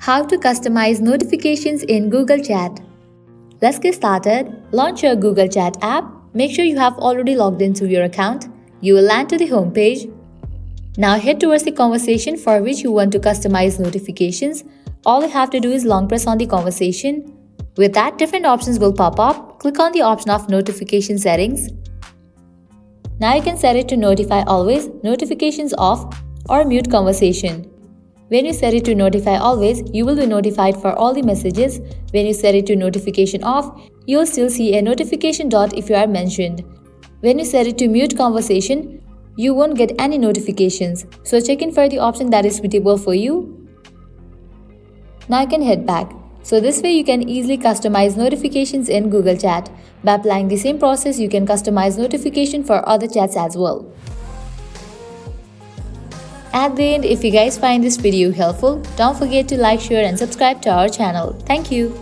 How to customize notifications in Google Chat. Let's get started. Launch your Google Chat app. Make sure you have already logged into your account. You will land to the home page. Now head towards the conversation for which you want to customize notifications. All you have to do is long press on the conversation. With that, different options will pop up. Click on the option of notification settings. Now you can set it to notify always, notifications off, or mute conversation. When you set it to notify always, you will be notified for all the messages. When you set it to notification off, you will still see a notification dot if you are mentioned. When you set it to mute conversation, you won't get any notifications. So check in for the option that is suitable for you. Now you can head back. So this way you can easily customize notifications in Google Chat. By applying the same process, you can customize notification for other chats as well. At the end, if you guys find this video helpful, don't forget to like, share and subscribe to our channel. Thank you.